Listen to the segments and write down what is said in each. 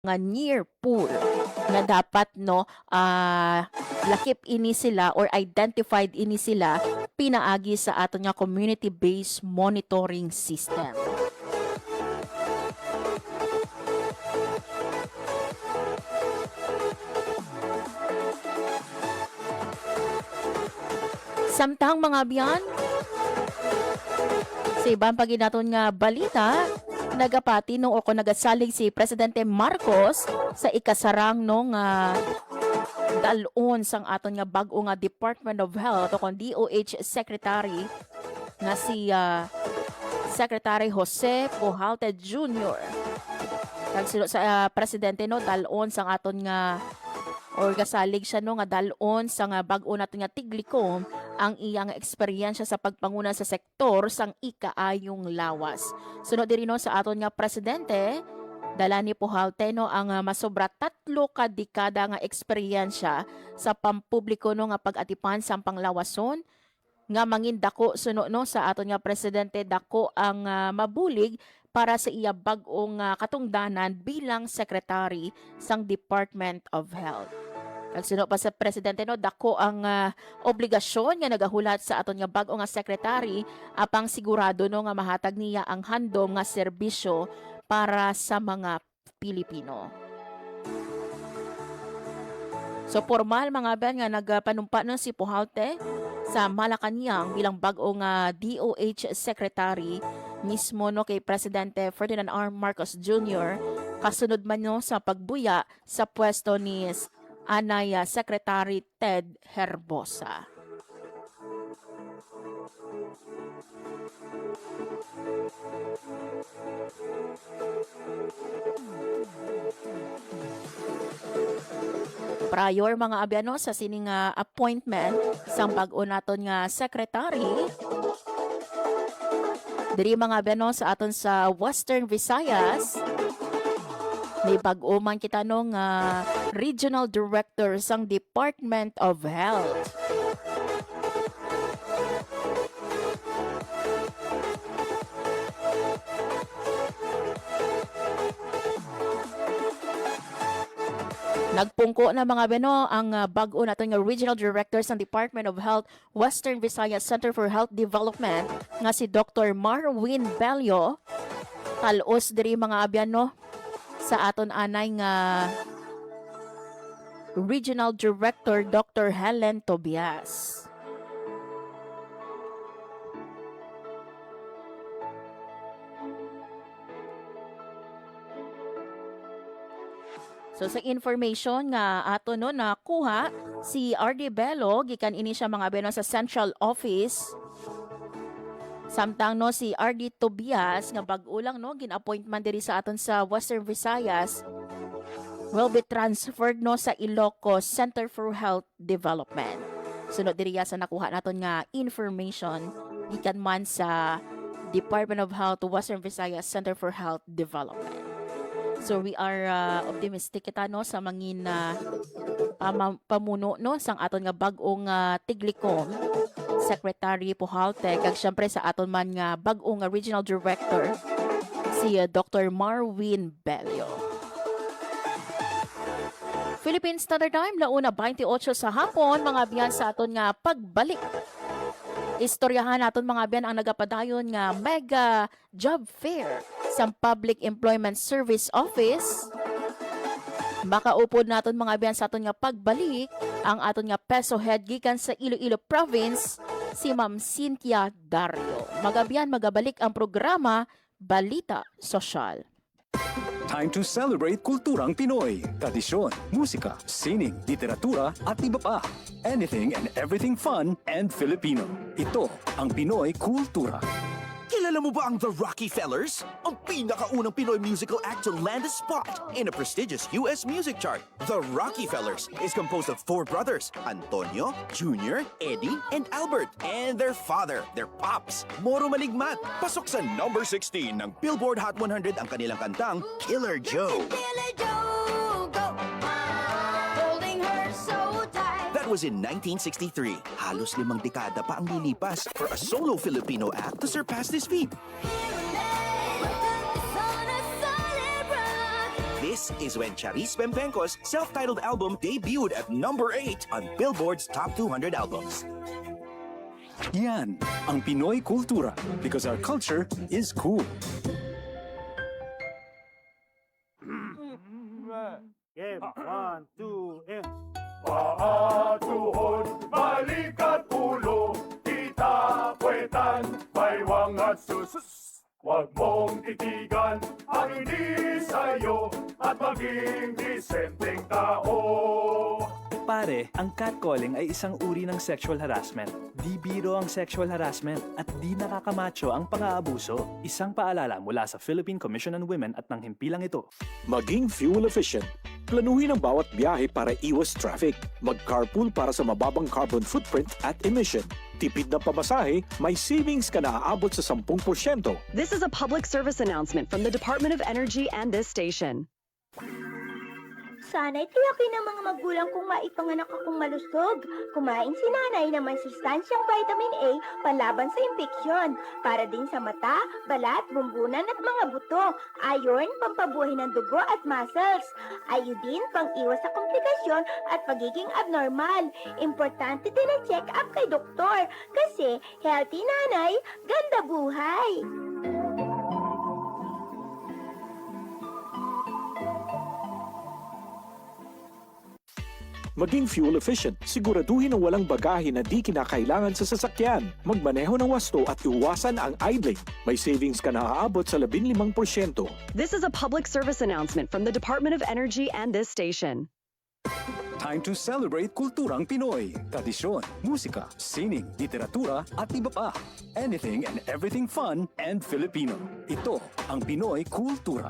nga near pool nga dapat no lakip ini sila or identified ini sila pinaagi sa aton nga community-based monitoring system. Samtang mga biyan, sa ibang paginaton nga balita, nagapati no o nagasalig si Presidente Marcos sa ikasarang nung dalon sang aton nga bag-o nga Department of Health o kon DOH Secretary na si Secretary Jose Pujalte Jr. Nagsilo sa presidente no dalon sang aton nga or gasalig siya no nga dalon sa nga bag-o naton nga Tiglikom ang iyang eksperyensya sa pagpanguna sa sektor sang ikaayong lawas. Sunod diri no sa aton nga presidente, dala ni Pujalte no ang masobra 3 ka dekada nga eksperyensya sa pampubliko no nga pag-atipan sa panglawason nga mangin dako suno no sa aton nga presidente dako ang mabulig para sa iya bag-ong katungdanan bilang secretary sang Department of Health. Nagsino pa sa presidente no dako ang obligasyon nga nagahulat sa aton nga bag-o nga secretary apang sigurado no nga mahatag niya ang handom nga serbisyo para sa mga Pilipino. So formal mga ben nga nagpanumpa no si Pujalte sa Malacañang bilang bag-o nga DOH secretary mismo no kay Presidente Ferdinand R. Marcos Jr. kasunod man no sa pagbuya sa pwesto ni Anaya Secretary Ted Herbosa. Prior mga abyano sa sining appointment sang bag-o naton nga secretary diri mga abyano sa aton sa Western Visayas may bag-o man kita nung Regional Director sang Department of Health. Nagpungko na mga beno ang bag-o naton nga Regional Director sang Department of Health Western Visayas Center for Health Development nga si Dr. Marwin Bello. Talos diri mga abyano sa aton anay nga Regional Director Dr. Helen Tobias. So sa information nga ato no nakuha si RD Bello gikan ini siya mga beno sa Central Office. Samtang no si RD Tobias nga bag-o lang no gin-appointment diri sa aton sa Western Visayas will be transferred no sa Ilocos Center for Health Development. Sunod diri sa nakuha naton nga information gikan man sa Department of Health Western Visayas Center for Health Development. So we are optimistic kita no sa mangin pamuno no sang aton nga bag-ong Tiglikom Secretary Pujalte kag syempre sa aton man nga bag-o nga Regional Director si Dr. Marwin Bello. Philippine Standard Time, 1:28 sa hapon, mga biyan sa aton nga pagbalik. Istoryahan naton mga biyan ang nagapadayon nga mega job fair sa Public Employment Service Office. Makaupod naton mga biyan sa aton nga pagbalik ang aton nga peso head gikan sa Iloilo Province si Ma'am Cynthia Dario. Magabiyan magabalik ang programa Balita Sosyal. Time to celebrate kulturang Pinoy. Tradisyon, musika, sining, literatura at iba pa. Anything and everything fun and Filipino. Ito ang Pinoy Kultura. Kilala mo ba ang The Rockefellers? Ang pinakaunang Pinoy musical act to land a spot in a prestigious US music chart. The Rockefellers is composed of 4 brothers, Antonio, Junior, Eddie, and Albert, and their father, their pops, Moro Maligmat. Pasok sa number 16 ng Billboard Hot 100 ang kanilang kantang Killer Joe. Killer Joe, go. Holding her so tight. That was in 1963. Halos 5 dekada pa ang lilipas for a solo Filipino act to surpass this feat. This is when Charis Pempenco's self-titled album debuted at number 8 on Billboard's Top 200 Albums. Yan ang Pinoy kultura because our culture is cool. Game, 1, 2, and... Paatuhon, balikat ulo, kita kwetan, baywang at susus. Huwag mong titigan ang hindi sa'yo at maging disenteng tao. Pare, ang catcalling ay isang uri ng sexual harassment. Di biro ang sexual harassment at di nakakamacho ang pang-aabuso. Isang paalala mula sa Philippine Commission on Women at ng himpilang ito. Maging fuel efficient. Planuhin ang bawat biyahe para iwas traffic. Mag-carpool para sa mababang carbon footprint at emission. Tipid na pamasahe, may savings ka na aabot sa 10%. This is a public service announcement from the Department of Energy and this station. Sana'y tiyakin ng mga magulang kong maipanganak akong malusog. Kumain si nanay ng may sustansyang vitamin A panlaban sa impeksyon. Para din sa mata, balat, bumbunan at mga buto. Iron, pampabuhay ng dugo at muscles. Iodine, pang-iwas sa komplikasyon at pagiging abnormal. Importante din ang check-up kay doktor. Kasi healthy nanay, ganda buhay. Maging fuel efficient. Siguraduhin na walang bagahe na di kinakailangan sa sasakyan. Magmaneho ng wasto at iwasan ang idling. May savings ka na aabot sa 15%. This is a public service announcement from the Department of Energy and this station. Time to celebrate kulturang Pinoy. Tradisyon, musika, sining, literatura at iba pa. Anything and everything fun and Filipino. Ito ang Pinoy kultura.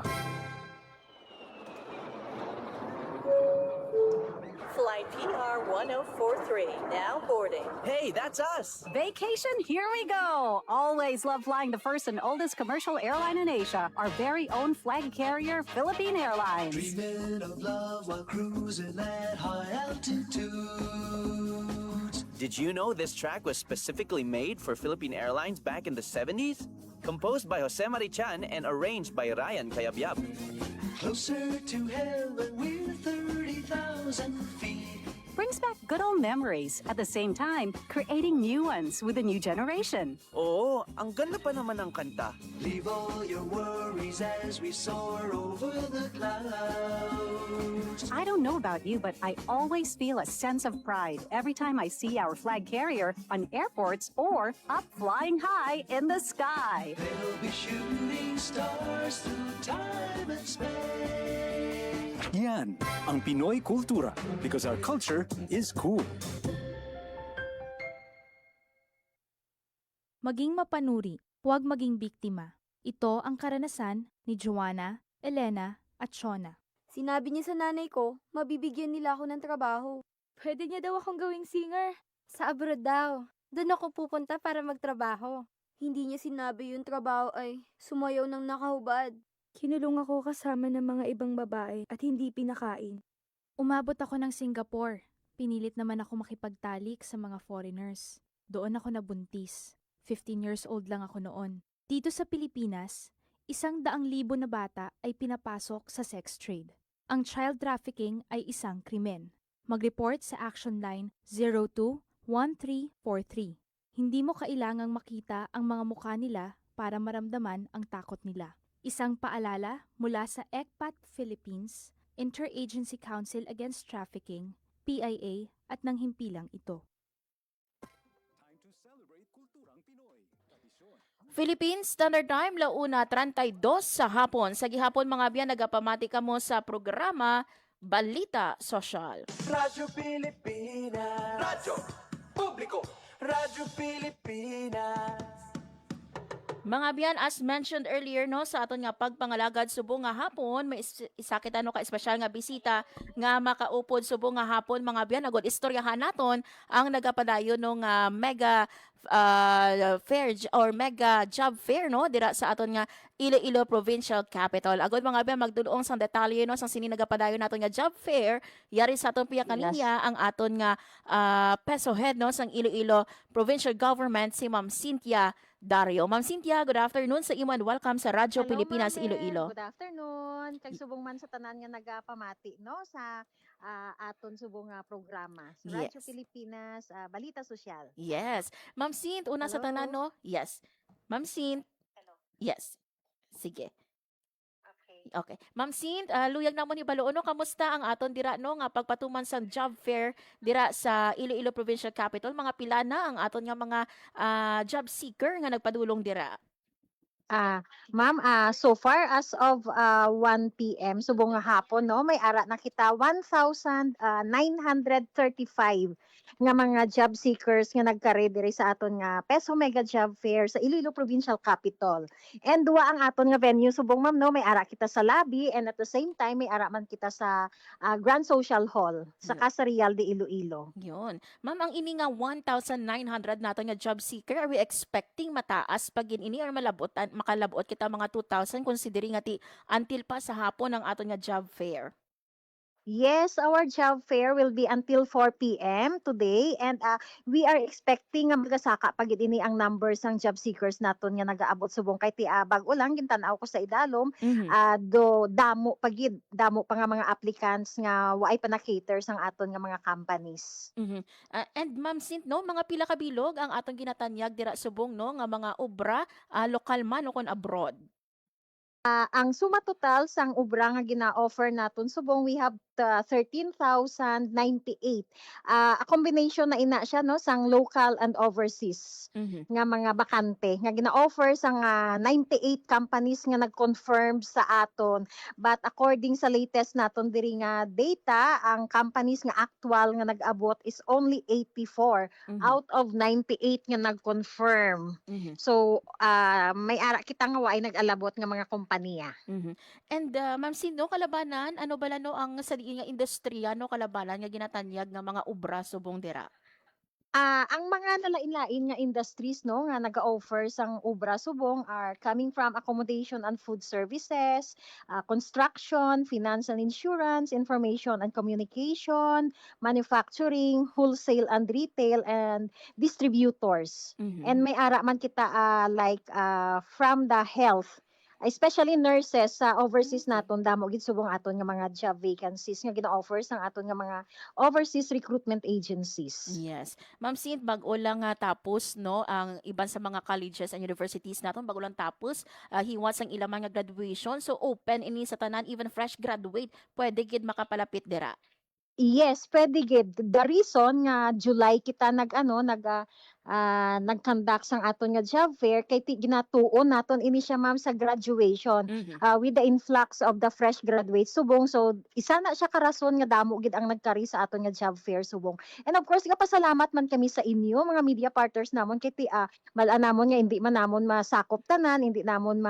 Flight PR 1043, now boarding. Hey, that's us! Vacation, here we go! Always love flying the first and oldest commercial airline in Asia, our very own flag carrier, Philippine Airlines. Dreaming of love while cruising at high altitudes. Did you know this track was specifically made for Philippine Airlines back in the 70s? Composed by Jose Marichan and arranged by Ryan Cayabyab. Closer to heaven with 30,000 feet. Brings back good old memories, at the same time, creating new ones with a new generation. Oo, ang ganda pa naman ng kanta. Leave all your worries as we soar over the clouds. I don't know about you, but I always feel a sense of pride every time I see our flag carrier on airports or up flying high in the sky. They'll be shooting stars through time and space. Yan ang Pinoy kultura because our culture is cool. Maging mapanuri, huwag maging biktima. Ito ang karanasan ni Joanna, Elena at Shona. Sinabi niya sa nanay ko, mabibigyan nila ako ng trabaho. Pwede niya daw akong gawing singer. Sa abroad daw. Doon ako pupunta para magtrabaho. Hindi niya sinabi yung trabaho ay sumayaw ng nakahubad. Kinulong ako kasama ng mga ibang babae at hindi pinakain. Umabot ako ng Singapore. Pinilit naman ako makipagtalik sa mga foreigners. Doon ako nabuntis. 15 years old lang ako noon. Dito sa Pilipinas, 100,000 na bata ay pinapasok sa sex trade. Ang child trafficking ay isang krimen. Mag-report sa Action Line 02-1343. Hindi mo kailangang makita ang mga mukha nila para maramdaman ang takot nila. Isang paalala mula sa ECPAT Philippines, Interagency Council Against Trafficking, PIA at ng himpilang ito. Time to celebrate kulturang Pinoy. Tradisyon. Philippine Standard Time, 1:32 sa hapon. Sa gihapon mga biyan, nagapamati ka mo sa programa Balita Sosyal. Radyo Pilipinas. Radyo Publiko. Radyo Pilipinas. Mga biyan, as mentioned earlier no, sa aton nga pagpangalagad subong nga hapon, may isa kita no ka espesyal nga bisita nga makaupod subong nga hapon mga biyan, agod istoryahan naton ang nagapadayon ng mega fair or mega job fair no dira sa aton nga Iloilo Provincial Capital. Agod mga ba magdulong sang detalye no sang sini nagapadayon naton nga job fair yari sa aton piya kaniya ang aton nga peso head no sang Iloilo Provincial Government si Ma'am Cynthia Dario. Ma'am Cynthia, good afternoon sa imo and welcome sa Radyo Pilipinas Iloilo. Good afternoon. Kag subong man sa tanan nga nagapamati no sa aton subong nga programa sa Radyo Yes. Pilipinas Balita Sosyal. Yes. Ma'am Cint, una sa Hello. tanan no? Yes. Ma'am Cint. Yes. Sige. Okay. Ma'am Cint, luyag na mo ni Baloon, no? Kamusta ang aton dira no nga pagpatuman sa job fair dira sa Iloilo Provincial Capital? Mga pila na ang aton nga mga job seeker nga nagpadulong dira? Ma'am, so far as of 1 p.m. subong nga hapon no may ara na kita 1,935 nga mga job seekers nga nagkare diri sa aton nga Peso Mega Job Fair sa Iloilo Provincial Capital. And duwa ang aton nga venue subong ma'am no may ara kita sa lobby and at the same time may ara man kita sa Grand Social Hall sa Casa Real de Iloilo. Yun. Ma'am, ang ini nga 1,900 nato nga job seeker, are we expecting mataas pag ini or makalabot kita mga 2,000 considering nga until pa sa hapon ang aton nga job fair? Yes, our job fair will be until 4 p.m. today and we are expecting nga magasaka pagid ini ang numbers ng job seekers naton nga nagaabot subong kay bag-o lang gintanaw ko sa idalom do damo pa nga mga applicants nga waay pa na-cater sang aton nga mga companies. And Ma'am Cint, no, mga pila ka bilog ang atong ginatanyag dira subong no nga mga obra lokal man o kon abroad. Ang suma total sang ubra nga gina-offer naton subong we have 13,098. A combination na ina siya no sang local and overseas nga mga bakante nga gina-offer sang 98 companies nga nag-confirm sa aton. But according sa latest naton diri nga data, ang companies nga actual nga nag-abot is only 84 out of 98 nga nag-confirm. So may ara kita nga waay nag-alabot nga mga kompanya. And Ma'am Cint, no, kalabanan ano bala no ang sa nga industriya no kalabanan nga ginatanyag nga mga obra subong dira? Ang mga nalain-lain nga industries no nga naga-offer sang obra subong are coming from accommodation and food services, construction, finance and insurance, information and communication, manufacturing, wholesale and retail, and distributors. And may ara man kita from the health, especially nurses sa overseas naton damo gid subong aton nga mga job vacancies nga gina-offer sang aton nga mga overseas recruitment agencies. Yes. Ma'am Cint, bag-o lang tapos no ang iban sa mga colleges and universities naton bag-o lang tapos hiwas ang ilang mga graduation, so open ini sa tanan, even fresh graduate pwede gid makapalapit dira. Yes, pwede gid. The reason nga July kita nag-conduct sang aton nga job fair kay ginatuon naton ini siya ma'am sa graduation with the influx of the fresh graduates subong, so isa na siya karason nga damo gid ang nagkari sa aton nga job fair subong. And of course pasalamat man kami sa inyo mga media partners namon kay malaan namon nga hindi man namon masakop tanan, hindi namon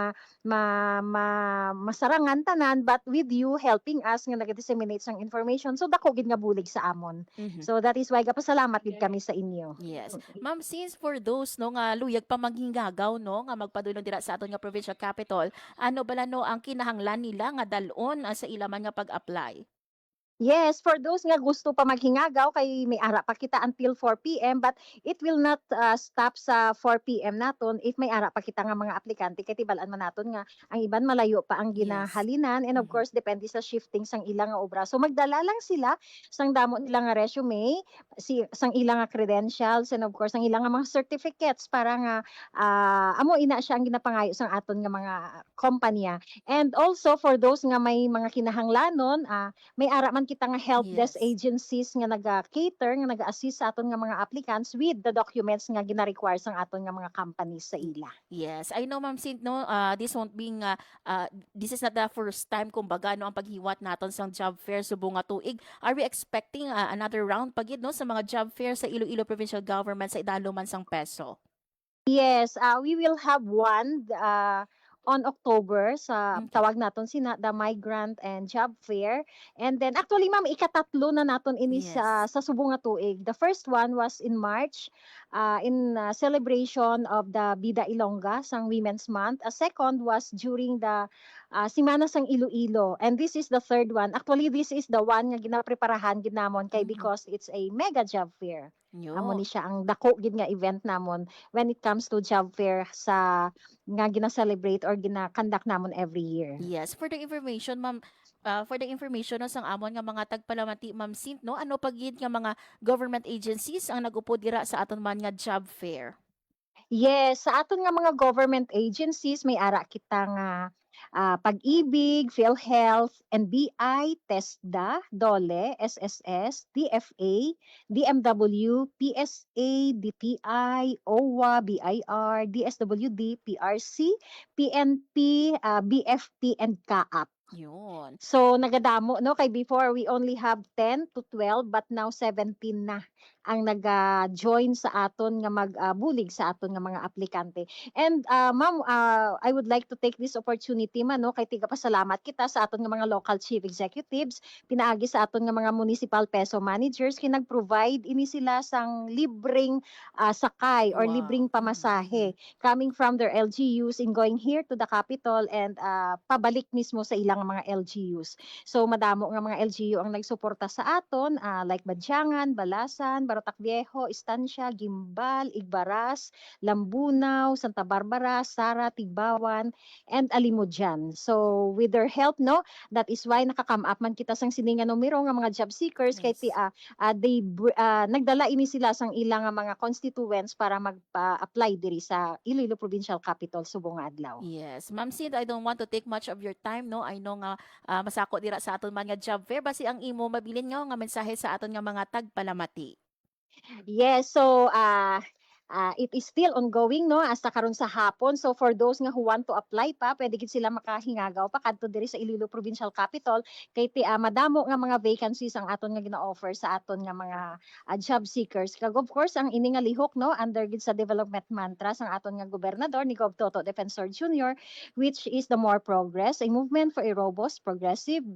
masarangan tanan, but with you helping us nga nag-disseminate sang information so dako gid nga bulig sa amon. So that is why pasalamat gid kami sa inyo. Yes. Ma'am, since for those no nga luyag pa maghingagaw no nga magpadulong dira sa aton nga provincial capital, ano bala no ang kinahanglan nila nga dalon sa ilaman nga pag-apply? Yes, for those nga gusto pa maghingagaw kay may ara pa kita until 4 p.m. but it will not stop sa 4 p.m. naton if may ara pa kita nga mga aplikante kay tibalaan man naton nga ang iban malayo pa ang ginahalinan and of course depende sa shifting sang ilang nga obra. So magdala lang sila sang damo nila nga resume, sang ilang nga credentials and of course ang ilang nga mga certificates para nga amo ina siya ang ginapangayo sang aton nga mga kompanya. And also for those nga may mga kinahanglanon, may ara man kita nga help desk agencies nga naga-cater nga naga-assist sa aton nga mga applicants with the documents nga gina-require sang aton nga mga companies sa ila. Yes, I know Ma'am Cint no, this won't being this is not the first time kumbaga no ang paghiwat naton sang job fair subong nga tuig. Are we expecting another round pagid no sa mga job fair sa Iloilo Provincial Government sa idalo man sang Peso? Yes, we will have one on October sa tawag naton the Migrant and Job Fair. And then actually ma'am ikatatlo na naton ini sa subong nga tuig. The first one was in March in celebration of the Bida Ilongga sang Women's Month. A second was during the Simana sang Iloilo. And this is the third one. Actually, this is the one nga ginapreparahan ginamon kay because it's a mega job fair. Amo ni siya ang dako gid nga event namon when it comes to job fair sa nga gina-celebrate or gina-conduct namon every year. Yes, for the information, ma'am, no, sang amon nga mga tagpalamati, Ma'am Sint, no, ano pagid nga mga government agencies ang nagupo dira sa aton man nga job fair? Yes, sa aton nga mga government agencies may ara kita nga Pag-ibig, PhilHealth, NBI, TESDA, DOLE, SSS, DFA, DMW, PSA, DTI, OWA, BIR, DSWD, PRC, PNP, BFP, and CAAP. Yun. So nagadamo no kay before we only have 10 to 12 but now 17 na ang naga-join sa aton nga magbulig sa aton nga mga aplikante. And ma'am, I would like to take this opportunity man no kay tigapasalamat kita sa aton nga mga local chief executives, pinaagi sa aton nga mga municipal peso managers kay nag-provide ini sila sang libreng sakay or libreng pamasahe coming from their LGUs in going here to the capital and pabalik mismo sa ilang mga LGUs. So madamo nga mga LGU ang nagsuporta sa aton like Badyangan, Balasan, Barotac Viejo, Estancia, Gimbal, Igbaras, Lambunaw, Santa Barbara, Sara, Tigbawan, and Alimudjan. So with their help no, that is why nakakam up man kita sang sininga numero nga mga job seekers kay nagdala ini sila sang ilang nga mga constituents para magpa-apply diri sa Iloilo Provincial Capital subong nga adlaw. Yes, Ma'am Sid, I don't want to take much of your time no. I know nga masako dira sa aton man nga job fair basi ang imo mabilin nga mensahe sa aton nga mga tagpalamati. Yes, so it is still ongoing no hasta karon sa hapon. So for those nga who want to apply pa, pwede gid sila makahingagaw pa kadto diri sa Iloilo Provincial Capital kay madamo nga mga vacancies ang aton nga gina-offer sa aton nga mga job seekers. Kag of course ang ini nga lihok no under gid sa development mantra sang aton nga gobernador ni Gov Toto Defensor Jr. which is the more progress, a movement for a robust, progressive,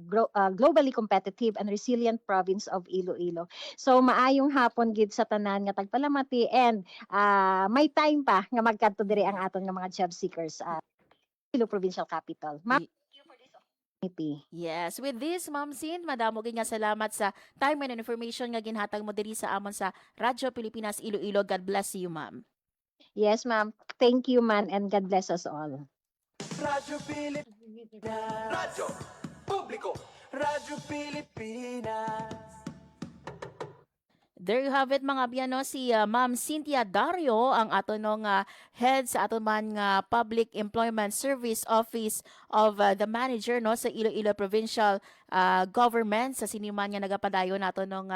globally competitive and resilient province of Iloilo. So maayong hapon gid sa tanan nga tagpalamati and may time pa nga magkadto diri ang aton nga mga job seekers Iloilo Provincial Capital. Yes, with this Ma'am Sin, madamo gid nga salamat sa time and information nga ginhatag mo diri sa amon sa Radyo Pilipinas Iloilo. God bless you, ma'am. Yes, ma'am. Thank you, man, and God bless us all. Radyo Pilipinas. Radyo Publiko. Radyo Pilipinas. There you have it mga biyano, si Ma'am Cynthia Dario, ang ato nung head sa ato man nga Public Employment Service Office of the Manager no sa Iloilo Provincial Government sa siniman nga nagapadayon nato nung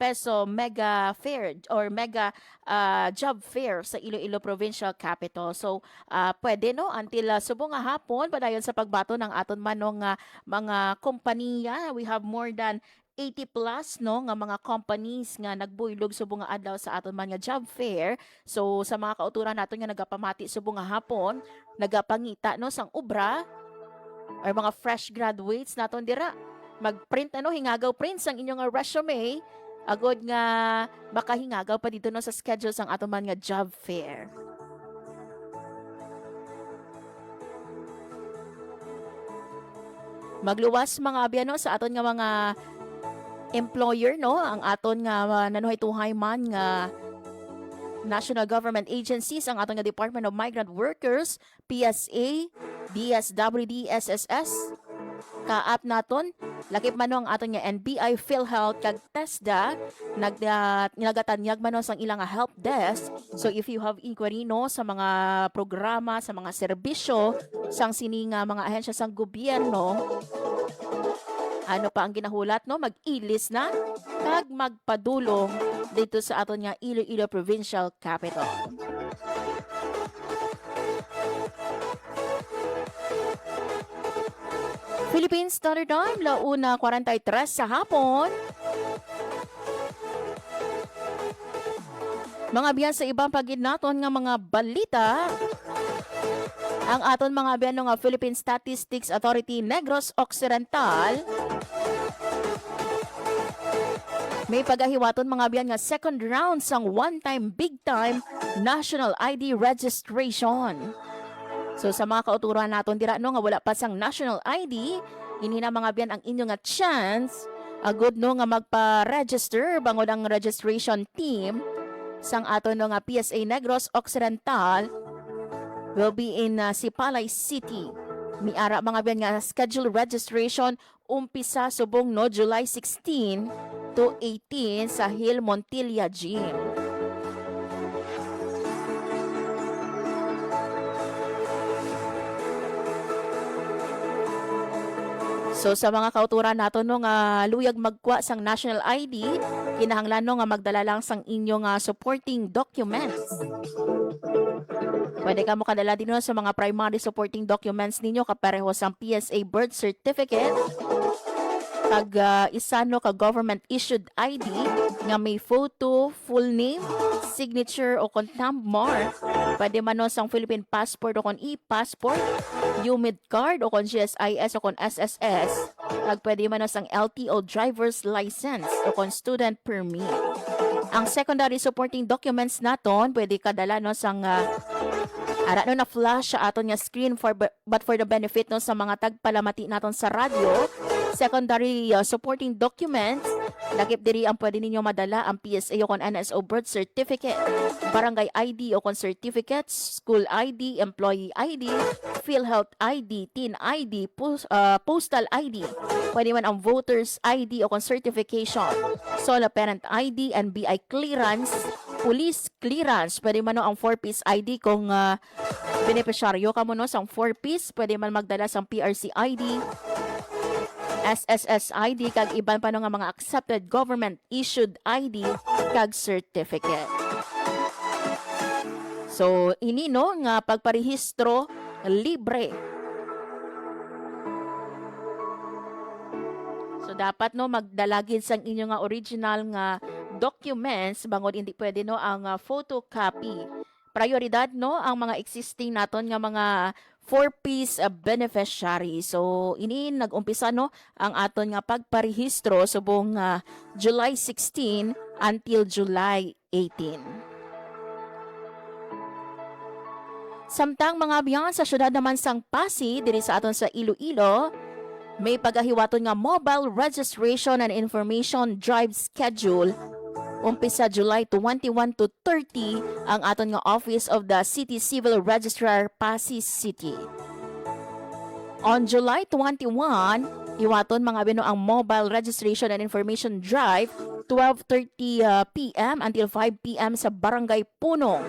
Peso Mega Fair or Mega Job Fair sa Iloilo Provincial Capital. So pwede no until subong nga hapon padayon sa pagbato ng aton man nung mga kompanya. We have more than 80 plus no nga mga companies nga nagbuylog subong nga adlaw sa aton man nga job fair. So sa mga kauturan naton nga nagapamati subong nga hapon, nagapangita no sang obra or mga fresh graduates naton dira. Magprint hingagaw print sang inyong resume agod nga makahingagaw pa dito no sa schedule sang aton man nga job fair. Magluwas mga abiyano sa aton nga mga employer no ang aton nga nanuhay-tuhay man nga national government agencies ang aton nga Department of Migrant Workers, PSA, DSWD, SSS, kaap naton lakip man ang aton nga NBI, PhilHealth kag TESDA nagatanyag man sang ilang help desk. So if you have inquiry no sa mga programa, sa mga serbisyo sang sininga mga ahensya sang gobyerno, ano pa ang ginahulat no mag-ilis na kag magpadulong dito sa aton nga Iloilo Provincial Capital. Philippine Standard Time, 1:43 sa hapon. Mga biyan sa ibang pagid naton nga mga balita. Ang aton mga biyan nga Philippine Statistics Authority Negros Occidental May pagahiwaton mga biyan nga second round sang one-time big-time national ID registration. So sa mga kauturan naton dira no nga wala pa sang national ID, ini na mga biyan ang inyo nga chance agud no nga magpa-register bangod ang registration team sang aton no nga PSA Negros Occidental will be in Sipalay City. Miara mga biyan nga schedule registration umpisa subong no July 16 to 18 sa Hill Montilla Gym. So sa mga kauturan nato no nga luyag magkuha sang national ID, kinahanglan no nga magdala lang sang inyong supporting documents. Pwede ka mo kadala din no sa mga primary supporting documents ninyo kapareho sang PSA birth certificate, kag isa no ka government issued ID nga may photo, full name, signature o kon thumb mark. Pwede man no sang Philippine passport o kon e-passport, UMID card o kon GSIS o kon SSS. Kag pwede man no sang LTO driver's license o kon student permit. Ang secondary supporting documents naton pwede kadala no sang ara no na flash sa aton nga screen but for the benefit no sa mga tagpalamati naton sa radyo. Secondary supporting documents, lakip diri ang pwede ninyo madala ang PSA o kon NSO birth certificate, barangay ID o kon certificates, school ID, employee ID, PhilHealth ID, teen ID, postal ID. Pwede man ang voters ID o kon certification, solo parent ID, NBI clearance, police clearance. Pwede man no ang 4-piece ID kung beneficiaryo ka mo no sang 4-piece. Pwede man magdala sang PRC ID, SSS ID, kag iban pa no nga mga accepted government issued ID kag certificate. So ini no nga pagparehistro libre. So dapat no magdalagid sang inyo nga original nga documents bangod hindi pwede no ang photocopy. Prioridad no ang mga existing naton nga mga 4-piece beneficiary. So ini nag-umpisa no ang aton nga pagparehistro subong July 16 until July 18. Samtang mga biyan sa syudad naman sang Pasig diri sa aton sa Iloilo, may pagahiwaton nga mobile registration and information drive schedule. Umpisa July 21 to 30 ang aton nga Office of the City Civil Registrar Pasig City. On July 21, iwaton mga bino ang mobile registration and information drive 12:30 p.m. until 5 p.m. sa Barangay Punong.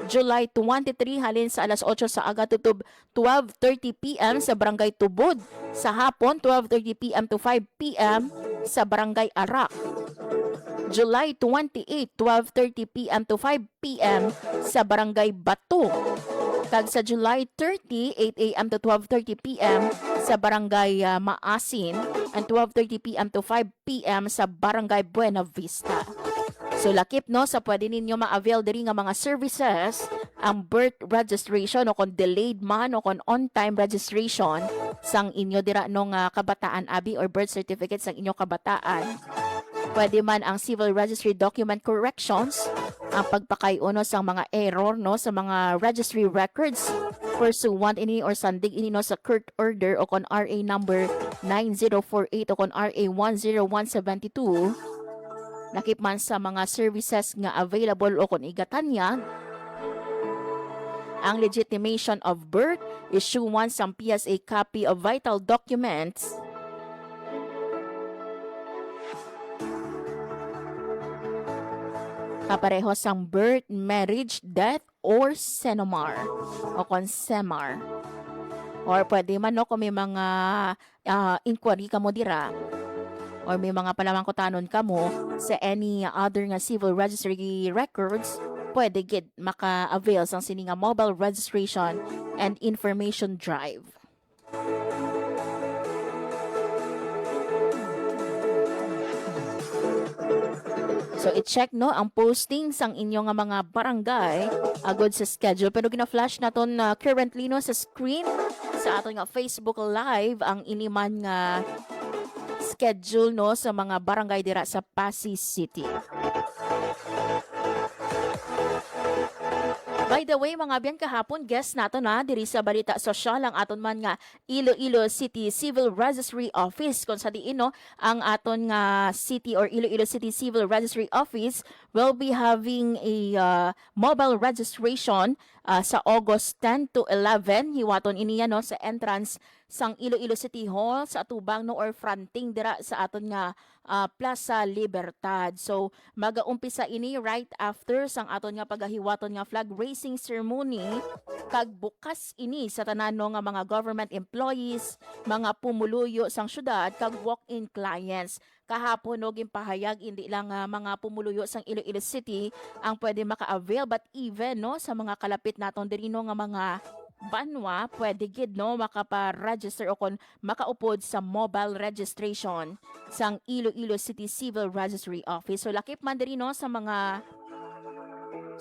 July 23 halin sa alas 8 sa aga tutob 12:30 p.m. sa Barangay Tubod. Sa hapon 12:30 p.m. to 5 p.m. sa Barangay Arak. July 28, 12:30 p.m. to 5 p.m. sa Barangay Bato. Kag sa July 30, 8 a.m. to 12:30 p.m. sa Barangay Maasin and 12:30 p.m. to 5 p.m. sa Barangay Buena Vista. So lakip no sa pwede ninyo ma-avail diri nga mga services ang birth registration o kon delayed man o kon on-time registration sang inyo dira no nga kabataan abi or birth certificate sang inyo kabataan. Pwede man ang civil registry document corrections, ang pagpakayuno sa mga error no sa mga registry records pursuant ini or sandig ini no sa court order o kon RA number 9048 o kon RA 10172. Nakip man sa mga services nga available o kon igatanya. Ang legitimation of birth, issuance sa PSA copy of vital documents, kapareho sang birth, marriage, death, or senomar o konsemar. Or pwede man no kung may mga inquiry ka mo dira or may mga palamangkutanon ka mo sa any other nga civil registry records, pwede gid maka-avail sang sini nga mobile registration and information drive. So i-check no ang posting sang inyo nga mga barangay agod sa schedule, pero gina-flash naton currently no sa screen sa aton nga Facebook Live ang iniman nga schedule no sa mga barangay dira sa Pasig City. By the way, mga biyan, kahapon guest nato na diri sa Balita Sosyal ang aton man nga Iloilo City Civil Registry Office kung sa diin no ang aton nga city or Iloilo City Civil Registry Office will be having a mobile registration sa August 10 to 11. Hiwaton iniya no sa entrance sang Iloilo City Hall sa atubang no or fronting dira sa aton nga Plaza Libertad. So magaumpisa ini right after sang aton nga pagahiwaton nga flag raising ceremony kag bukas ini sa tanan no nga mga government employees, mga pumuluyo sang syudad kag walk-in clients. Kahapon no gimpahayag hindi lang mga pumuluyo sang Iloilo City ang pwede maka-avail but even no sa mga kalapit naton diri no nga mga banwa pwede gid no makapa-register o kon makaupod sa mobile registration sang Iloilo City Civil Registry Office. So lakip man diri no sa mga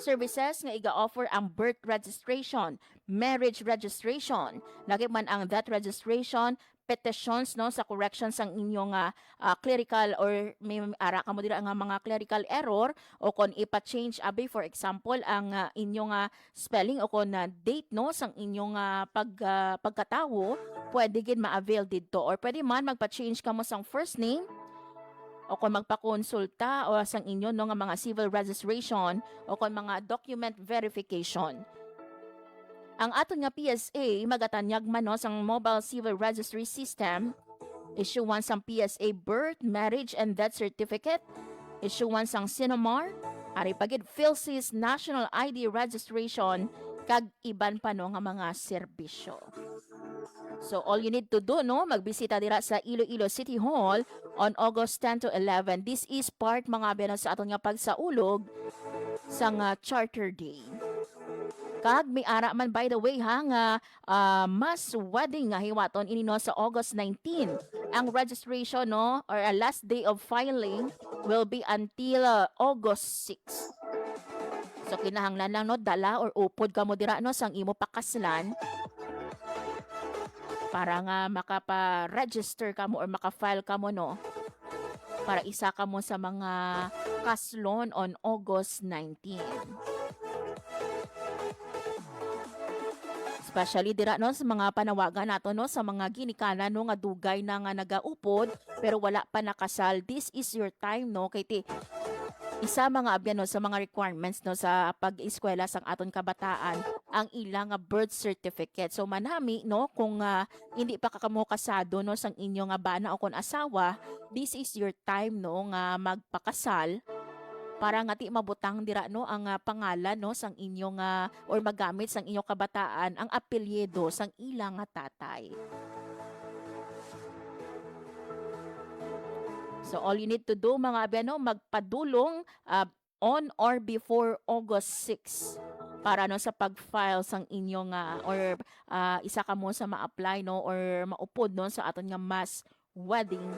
services nga iga-offer ang birth registration, marriage registration, lakip man ang death registration, petitions no sa correction sang inyong clerical or may ara kamo dira nga mga clerical error o kon ipa-change abi for example ang inyong spelling o kon date no sang inyong pagkatawo pwede gid ma-avail didto or pwede man magpa-change kamo sang first name o kung magpakonsulta o sang inyo no nga mga civil registration o kung mga document verification. Ang aton nga PSA magatanyag man no sang mobile civil registry system, issuean sang PSA birth, marriage and death certificate, issuean sang Sinomar, ari pagid PhilSys national ID registration kag iban pa no nga mga serbisyo. So all you need to do no magbisita dira sa Iloilo City Hall on August 10 to 11. This is part mga biyanan sa aton nga pagsaulog sang Charter Day. Kag may ara man by the way ha nga mass wedding nga hiwaton ini no sa August 19. Ang registration no or last day of filing will be until August 6. So kinahanglan lang no dala or upod ka mo dira no sang imo pakaslan para nga makapa-register ka mo or maka-file ka mo no para isa ka mo sa mga kaslon on August 19. Especially dira no sa mga panawagan nato no sa mga ginikanan no nga dugay na nga nagaupod pero wala pa nakasal. This is your time no kay ti isa mga abyan no sa mga requirements no sa pag-eskwela sang aton kabataan ang ilang birth certificate. So manami no kung hindi pa kamo kasado no sang inyo nga bana o kon asawa, this is your time no nga magpakasal para nga ti mabutang dira no ang pangalan no sang inyong or magamit sang inyong kabataan ang apelyido sang ilang tatay. So all you need to do mga abyan no magpadulong on or before August 6 para no sa pag-file sang inyong or isa ka mo sa ma-apply no or maupod no sa aton nga mass wedding.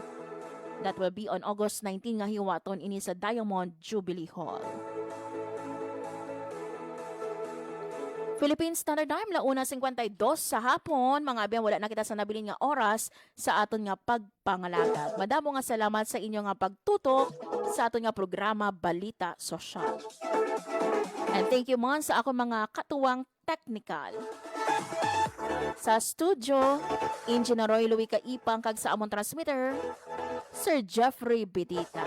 That will be on August 19 nga hiwaton ini sa Diamond Jubilee Hall. Philippine Standard Time, 1:52 sa hapon. Mga abyan, wala na kita sa nabilin nga oras sa aton nga pagpangalagad. Madamo nga salamat sa inyo nga pagtutok sa aton nga programa Balita Sosyal. And thank you man sa akong mga katuwang technical. Sa studio, Engineer Roy Louie Kaipang kag sa among transmitter, Sir Jeffrey Bidita.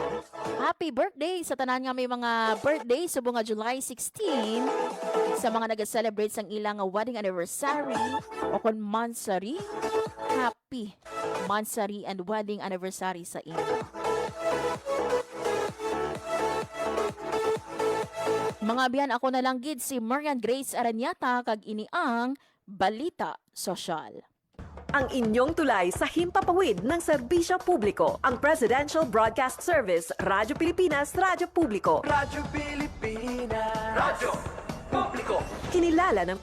Happy birthday sa tanan nga may mga birthday sa bunga July 16 sa mga nag-celebrate sang ilang wedding anniversary o kon mansari. Happy mansari and wedding anniversary sa inyo. Mga biyan, ako na lang gid si Marian Grace Aranyata kag ini ang Balita Sosyal. Ang inyong tulay sa himpapawid ng serbisyo publiko. Ang Presidential Broadcast Service, Radyo Pilipinas, Radyo Publiko. Radyo Pilipinas. Radyo Publiko. Kinilala ng